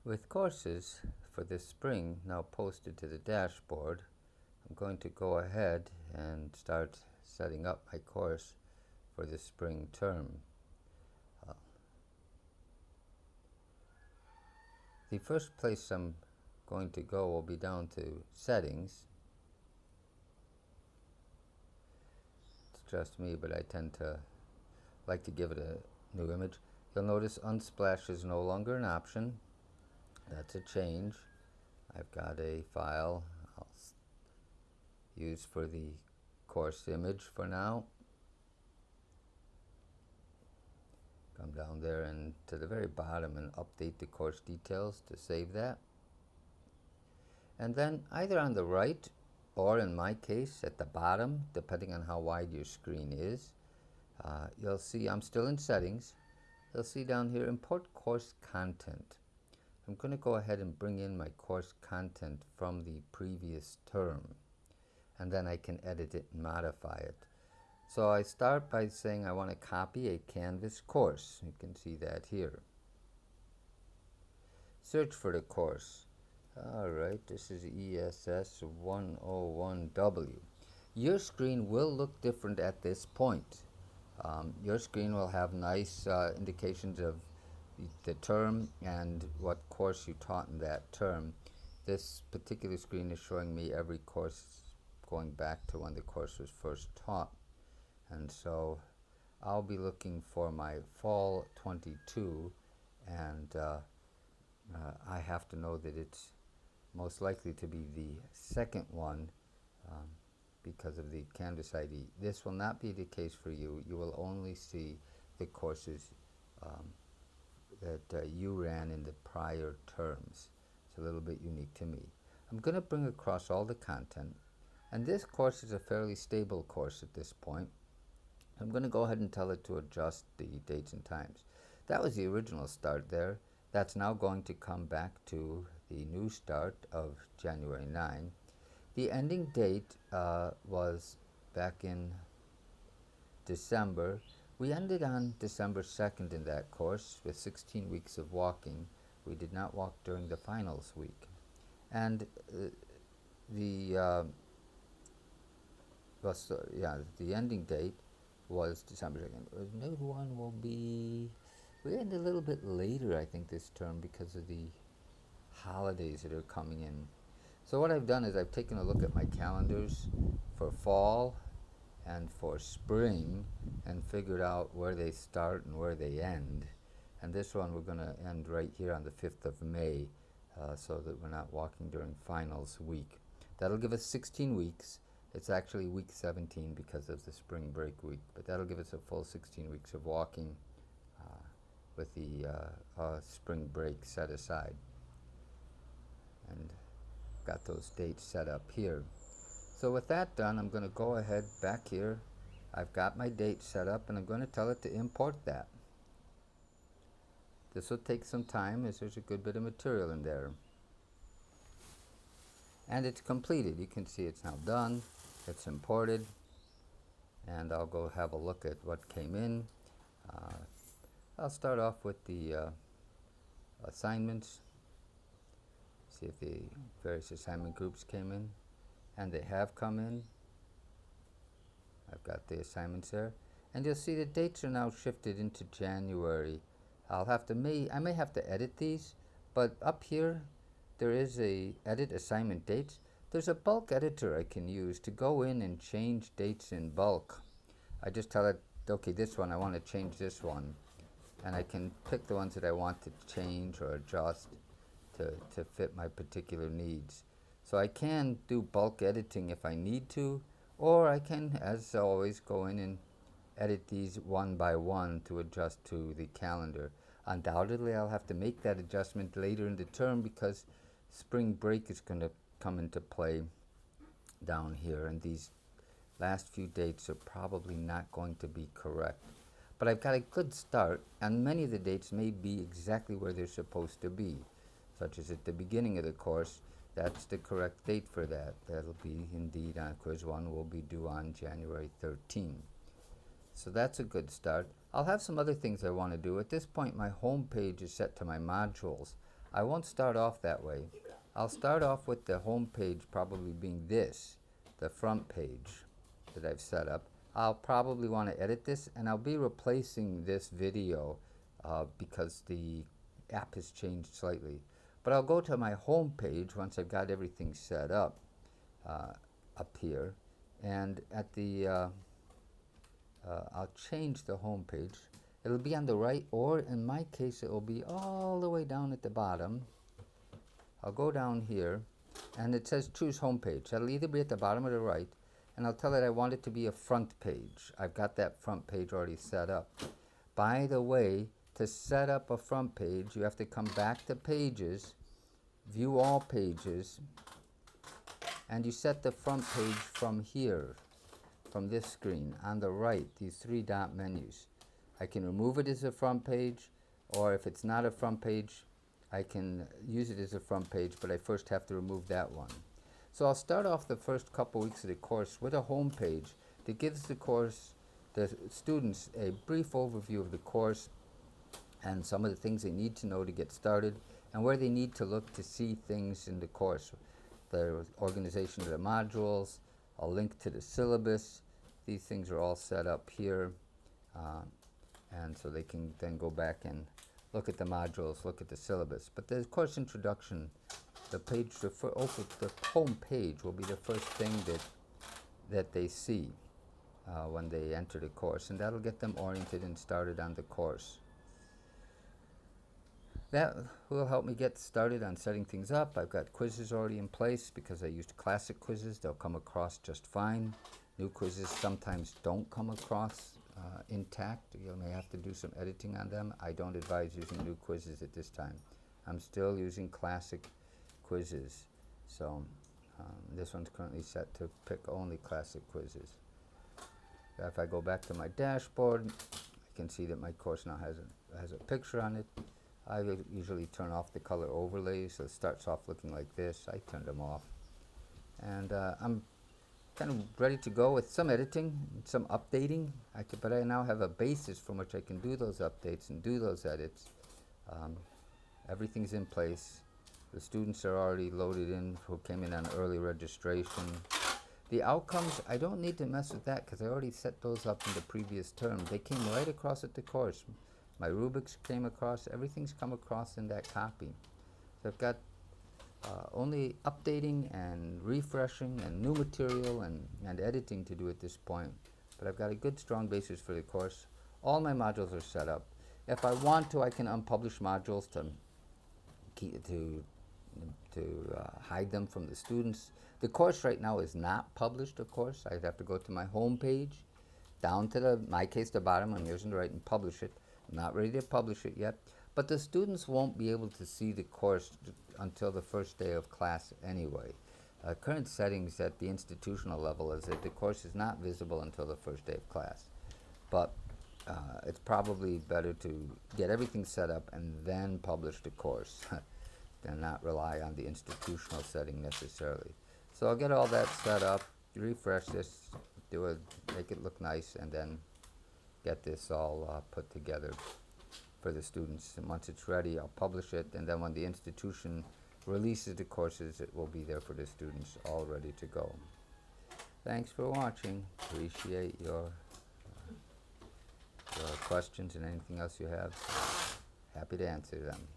With courses for this spring now posted to the dashboard, I'm going to go ahead and start setting up my course for the spring term. The first place I'm going to go will be down to Settings. It's just me, but I tend to like to give it a new image. You'll notice Unsplash is no longer an option. That's a change. I've got a file I'll use for the course image for now. Come down there and to the very bottom and update the course details to save that. And then either on the right or in my case at the bottom, depending on how wide your screen is, you'll see I'm still in settings. You'll see down here import course content. I'm going to go ahead and bring in my course content from the previous term, and then I can edit it and modify it. So I start by saying I want to copy a Canvas course. You can see that here. Search for the course. Alright, this is ESS 101W. Your screen will look different at this point. Your screen will have nice indications of the term and what course you taught in that term. This particular screen is showing me every course going back to when the course was first taught. And so I'll be looking for my fall 22, and I have to know that it's most likely to be the second one because of the Canvas ID. This will not be the case for you. You will only see the courses that you ran in the prior terms. It's a little bit unique to me. I'm going to bring across all the content, and this course is a fairly stable course at this point. I'm going to go ahead and tell it to adjust the dates and times. That was the original start there. That's now going to come back to the new start of January 9. The ending date was back in December. We ended on December 2nd in that course with 16 weeks of walking. We did not walk during the finals week. And the ending date was December 2nd. The new one will be, we end a little bit later, I think, this term because of the holidays that are coming in. So what I've done is I've taken a look at my calendars for fall and for spring and figured out where they start and where they end. And this one we're going to end right here on the 5th of May so that we're not walking during finals week. That'll give us 16 weeks. It's actually week 17 because of the spring break week, but that'll give us a full 16 weeks of walking with the spring break set aside. And got those dates set up here. So with that done, I'm going to go ahead back here. I've got my date set up, and I'm going to tell it to import that. This will take some time as there's a good bit of material in there. And it's completed. You can see it's now done. It's imported, and I'll go have a look at what came in. I'll start off with the assignments, see if the various assignment groups came in, and they have come in. I've got the assignments there, and you'll see the dates are now shifted into January. I may have to edit these, but up here there is a edit assignment dates. There's a bulk editor I can use to go in and change dates in bulk. I just tell it, okay, this one, I want to change this one. And I can pick the ones that I want to change or adjust to fit my particular needs. So I can do bulk editing if I need to, or I can, as always, go in and edit these one by one to adjust to the calendar. Undoubtedly, I'll have to make that adjustment later in the term because spring break is going to come into play down here, and these last few dates are probably not going to be correct. But I've got a good start, and many of the dates may be exactly where they're supposed to be, such as at the beginning of the course. That's the correct date for that. That'll be indeed on quiz 1 will be due on January 13. So that's a good start. I'll have some other things I want to do. At this point, my home page is set to my modules. I won't start off that way. I'll start off with the home page probably being this, the front page that I've set up. I'll probably want to edit this, and I'll be replacing this video because the app has changed slightly. But I'll go to my home page once I've got everything set up up here, and at the I'll change the home page. It'll be on the right, or in my case it will be all the way down at the bottom. I'll go down here, and it says choose home page. That'll either be at the bottom or the right, and I'll tell it I want it to be a front page. I've got that front page already set up. By the way, to set up a front page, you have to come back to Pages, View All Pages, and you set the front page from here, from this screen, on the right, these three dot menus. I can remove it as a front page, or if it's not a front page, I can use it as a front page, but I first have to remove that one. So I'll start off the first couple weeks of the course with a home page that gives the students a brief overview of the course and some of the things they need to know to get started, and where they need to look to see things in the course. The organization of the modules, a link to the syllabus. These things are all set up here, and so they can then go back and look at the modules, look at the syllabus. But the course introduction, the home page will be the first thing that they see when they enter the course, and that'll get them oriented and started on the course. That will help me get started on setting things up. I've got quizzes already in place because I used classic quizzes. They'll come across just fine. New quizzes sometimes don't come across intact. You may have to do some editing on them. I don't advise using new quizzes at this time. I'm still using classic quizzes. So this one's currently set to pick only classic quizzes. If I go back to my dashboard, I can see that my course now has a picture on it. I usually turn off the color overlays, so it starts off looking like this. I turned them off. And I'm kind of ready to go with some editing, some updating. But I now have a basis from which I can do those updates and do those edits. Everything's in place. The students are already loaded in who came in on early registration. The outcomes, I don't need to mess with that because I already set those up in the previous term. They came right across at the course. My rubrics came across, everything's come across in that copy. So I've got only updating and refreshing and new material and editing to do at this point. But I've got a good strong basis for the course. All my modules are set up. If I want to, I can unpublish modules to hide them from the students. The course right now is not published, of course. I'd have to go to my home page, down to my case, the bottom, and yours on the right, and publish it. I'm not ready to publish it yet, but the students won't be able to see the course until the first day of class anyway. Current settings at the institutional level is that the course is not visible until the first day of class. But it's probably better to get everything set up and then publish the course than not rely on the institutional setting necessarily. So I'll get all that set up, refresh this, make it look nice, and then get this all put together for the students. And once it's ready, I'll publish it, and then when the institution releases the courses, it will be there for the students all ready to go. Thanks for watching. Appreciate your questions and anything else you have. Happy to answer them.